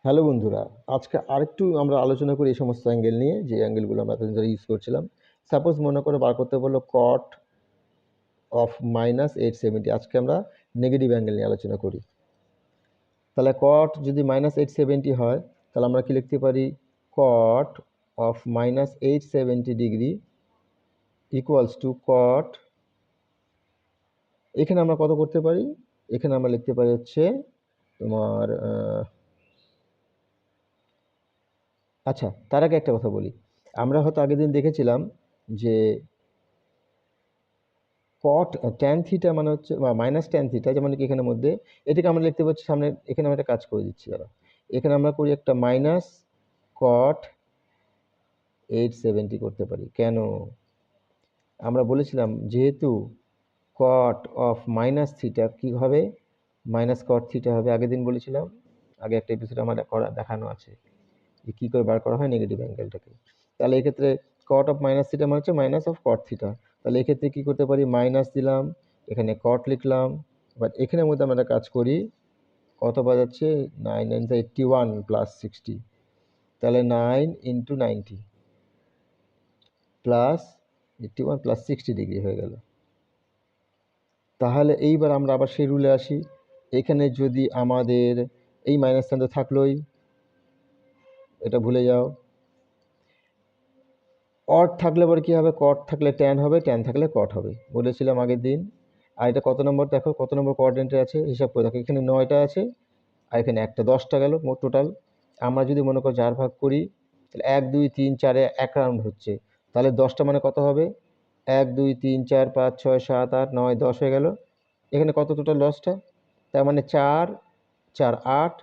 Hello বন্ধুরা, আজকে আরেকটু আমরা আলোচনা করি এই সমস্ত অ্যাঙ্গেল নিয়ে, যে অ্যাঙ্গেলগুলো আমরা এতদিন ধরে ইউজ করছিলাম। সাপোজ মনে করে বার করতে বললো কট অফ -870। আজকে আমরা নেগেটিভ অ্যাঙ্গেল নিয়ে আলোচনা করি। তাহলে কট যদি -870 হয়, তাহলে আমরা কি লিখতে পারি? কট অফ -870 ইকুয়ালস টু কট, এখানে আমরা কত করতে পারি? এখানে আমরা লিখতে পারি হচ্ছে তোমার আচ্ছা, তার আগে একটা কথা বলি। আমরা হয়তো আগের দিন দেখেছিলাম যে কট ট্যান থিটা মানে হচ্ছে বা মাইনাস ট্যান থিটা, যেমন কি এখানের মধ্যে এটাকে আমরা লিখতে পাচ্ছি সামনে। এখানে আমরা একটা কাজ করে দিচ্ছি, দাঁড়া। এখানে আমরা করি একটা মাইনাস কট 870 করতে পারি। কেন? আমরা বলেছিলাম যেহেতু কট অফ মাইনাস থিটা কি হবে? মাইনাস কট থিটা হবে। আগের দিন বলেছিলাম, আগে একটা এপিসোড আমার দেখানো আছে যে কী করে বার করা হয় নেগেটিভ অ্যাঙ্গেলটাকে। তাহলে এক্ষেত্রে কট অফ মাইনাস থিটা মানে হচ্ছে মাইনাস অফ কট থিটা। তাহলে এক্ষেত্রে কী করতে পারি? মাইনাস দিলাম, এখানে কট লিখলাম। বাট এখানের মধ্যে আমরা কাজ করি, কত পাওয়া যাচ্ছে? 9 9 81 প্লাস 60। তাহলে 9 ইন্টু 90 প্লাস 81 প্লাস 60 ডিগ্রি হয়ে গেল। তাহলে এইবার আমরা আবার সেই রুলে আসি। এখানে যদি আমাদের এই মাইনাস সাইন তো থাকলোই, এটা ভুলে যাও। অড থাকলে পরে কী হবে? কট থাকলে ট্যান হবে, ট্যান থাকলে কট হবে, বলেছিলাম আগের দিন। আর এটা কত নম্বর দেখো, কত নম্বর কোয়াড্রেন্টে আছে হিসাব করে দেখো। এখানে 9টা আছে আর এখানে একটা, 10টা গেল মোট টোটাল। আমরা যদি মনে করো 4 ভাগ করি, তাহলে 1 2 3 4 এক রাউন্ড হচ্ছে। তাহলে 10টা মানে কত হবে? 1 2 3 4 5 6 7 8 9 10 হয়ে গেল। এখানে কত টোটাল? 10টা। তার মানে 4 4 8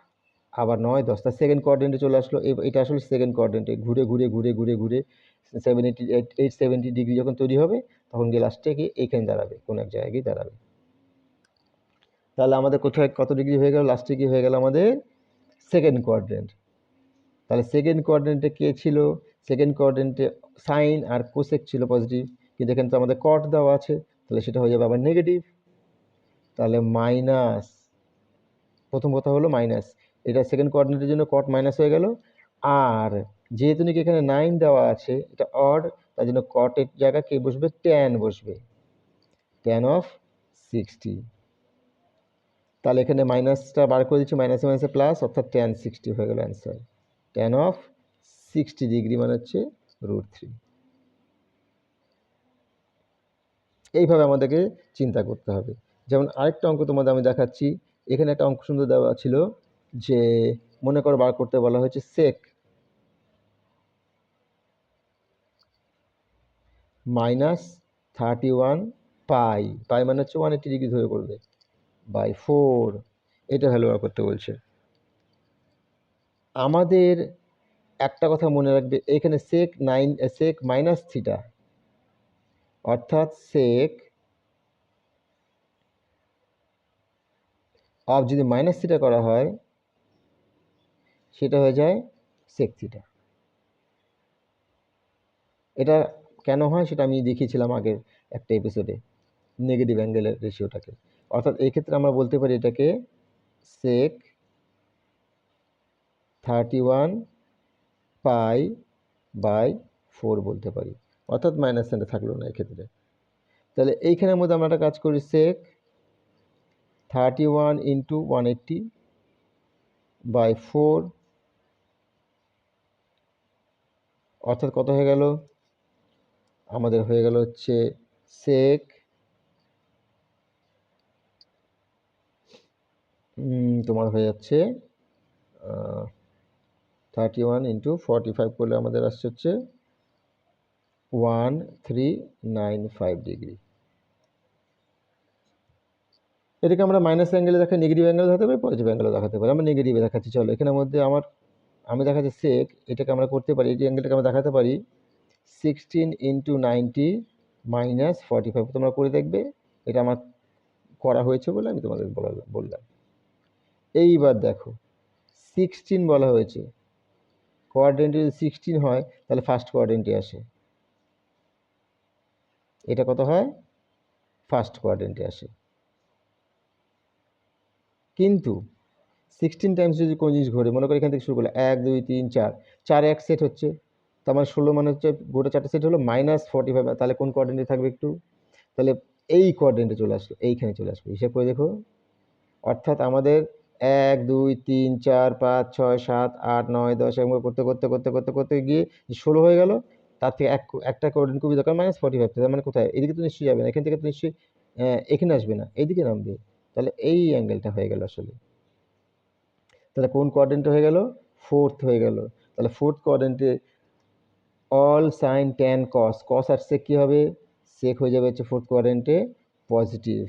আবার 9 10, তা সেকেন্ড কোয়াড্রেন্টে চলে আসলো। এটা আসলে সেকেন্ড কোয়াড্রেন্টে ঘুরে ঘুরে ঘুরে ঘুরে ঘুরে 870 ডিগ্রি যখন তৈরি হবে, তখন গিয়ে লাস্টে গিয়ে এইখানে দাঁড়াবে, কোনো এক জায়গায় গিয়ে দাঁড়াবে। তাহলে আমাদের কোথায় কত ডিগ্রি হয়ে গেল? লাস্টে গিয়ে হয়ে গেল আমাদের সেকেন্ড কোয়াড্রেন্ট। তাহলে সেকেন্ড কোয়াড্রেন্টে কে ছিল? সেকেন্ড কোয়াড্রেন্টে সাইন আর কোসেক ছিল পজিটিভ, কিন্তু এখানে তো আমাদের কট দেওয়া আছে, তাহলে সেটা হয়ে যাবে আবার নেগেটিভ। তাহলে মাইনাস, প্রথম কথা হলো মাইনাস, এটা সেকেন্ড কোয়াড্রেন্টের জন্য কট মাইনাস হয়ে গেল। আর যেহেতু নাকি এখানে 9 দেওয়া আছে, এটা অড, তার জন্য কটের জায়গায় কে বসবে? ট্যান বসবে, ট্যান অফ 60। তাহলে এখানে মাইনাসটা বার করে দিচ্ছি, মাইনাসে মাইনাসে প্লাস, অর্থাৎ ট্যান 60 হয়ে গেল অ্যান্সার। ট্যান অফ 60 ডিগ্রি মানে হচ্ছে √3। এইভাবে আমাদেরকে চিন্তা করতে হবে। যেমন আরেকটা অঙ্ক তোমাদের আমি দেখাচ্ছি। এখানে একটা অঙ্ক সুন্দর দেওয়া ছিল যে মনে করো বার করতে বলা হয়েছে সেক -31 পাই, পাই মানে হচ্ছে 180 ডিগ্রি ধরে করবে, বাই 4, এটা ভ্যালু বার করতে বলছে। আমাদের একটা কথা মনে রাখবে, এখানে সেক মাইনাস থিটা, অর্থাৎ সেক অফ যদি মাইনাস থিটা করা হয়, সেটা হয়ে যায় সেক থিটা। এটা কেন হয় সেটা আমি দেখিয়েছিলাম আগের একটা এপিসোডে, নেগেটিভ অ্যাঙ্গেলের রেশিওটাকে। অর্থাৎ এই ক্ষেত্রে আমরা বলতে পারি এটাকে সেক 31 পাই বাই 4 বলতে পারি, অর্থাৎ মাইনাস সাইনটা থাকলো না এক্ষেত্রে। তাহলে এইখানের মধ্যে আমরা একটা কাজ করি, সেক 31 ইন্টু 180 বাই 4, অর্থাৎ কত হয়ে গেল? আমাদের হয়ে গেল হচ্ছে সেক তোমার হয়ে যাচ্ছে 31 ইন্টু 45 করলে আমাদের আসছে হচ্ছে 1395 ডিগ্রি। এটাকে আমরা মাইনাস অ্যাঙ্গেলে দেখাই, নেগেটিভ অ্যাঙ্গেলে দেখাতে পারি, পজিটিভ অ্যাঙ্গেলে দেখাতে পারি। আমরা নেগেটিভে দেখাচ্ছি। চলো, এখানের মধ্যে আমি দেখাচ্ছি সেক, এটাকে আমরা করতে পারি, এই অ্যাঙ্গেলটাকে আমরা দেখাতে পারি 16 ইন্টু 90 মাইনাস 45। তোমরা করে দেখবে, এটা আমার করা হয়েছে বলে আমি তোমাদের বললাম। এইবার দেখো 16 বলা হয়েছে, কোয়াড্রেন্টে যদি 16 হয় তাহলে ফার্স্ট কোয়াড্রেন্টে আসে। এটা কত হয়? ফার্স্ট কোয়াড্রেন্টে আসে। কিন্তু 16 টাইমস যদি কোনো জিনিস ঘোরে, মনে করি এখান থেকে শুরু করলে 1 2 3 4, 4 এক সেট হচ্ছে, তার মানে 16 মানে হচ্ছে গোটা 4টে সেট হলো -45, তাহলে কোন কোয়াড্রেন্টে থাকবে একটু, তাহলে এই কোয়াড্রেন্টে চলে আসলো, এইখানে চলে আসবে, হিসাব করে দেখো। অর্থাৎ আমাদের 1 2 3 4 5 6 7 8 9 10 এরকম করতে করতে করতে করতে করতে গিয়ে 16 হয়ে গেল, তার থেকে একটা কোঅর্ডিনেট খুবই দরকার -45, তার মানে কোথায়, এদিকে তো নিশ্চয়ই যাবে না, এখান থেকে তো নিশ্চয়ই এখানে আসবে না, এইদিকে নামবে, তাহলে এই অ্যাঙ্গেলটা হয়ে গেল আসলে। তাহলে কোন কোয়াড্রেন্টে হয়ে গেল, ফোর্থ হয়ে গেল। তাহলে ফোর্থ কোয়াড্রেন্টে all sin tan cos, cos আর সেক কী হবে, সেক হয়ে যাবে হচ্ছে ফোর্থ কোয়াড্রেন্টে পজিটিভ।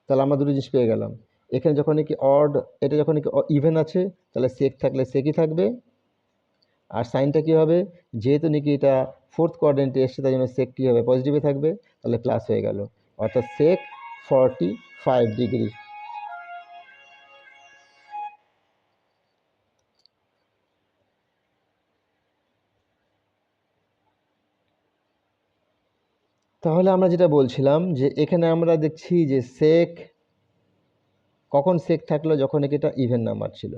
তাহলে আমরা দুটো জিনিস পেয়ে গেলাম, এখানে যখন কি অড, এটা যখন কি ইভেন আছে তাহলে সেক থাকলে সেকই থাকবে, আর সাইনটা কী হবে, যেহেতু নাকি এটা ফোর্থ কোয়াড্রেন্টে এসছে তাই জন্য সেক কী হবে, পজিটিভে থাকবে, তাহলে প্লাস হয়ে গেল, অর্থাৎ সেক 45 ডিগ্রি। তাহলে আমরা যেটা বলছিলাম যে এখানে আমরা দেখছি যে সেক, কখন সেক থাকলো, যখন এটা ইভেন নাম্বার ছিল।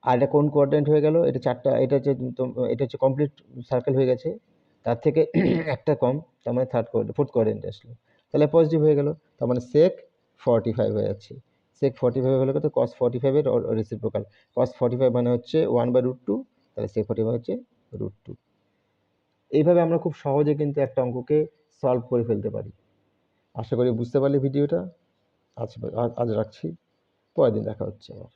আর এটা কোন কোয়াড্রেন্ট হয়ে গেল, এটা চারটা, এটা হচ্ছে কমপ্লিট সার্কেল হয়ে গেছে, তার থেকে একটা কম, তার মানে ফোর্থ কোয়াড্রেন্টে আসলো, তাহলে পজিটিভ হয়ে গেল, তার মানে সেক 45 হয়ে যাচ্ছে। সেক 45 হলে কত, cos 45-এর রেসিপ্রোকাল, cos 45 মানে হচ্ছে 1/√2, তাহলে সেক 45 হচ্ছে √2। এইভাবে আমরা খুব সহজে কিন্তু একটা অঙ্ককে সলভ করে ফেলতে পারি। আশা করি বুঝতে পারলে ভিডিওটা। আজ রাখছি, পরের দিন দেখা হচ্ছে আবার।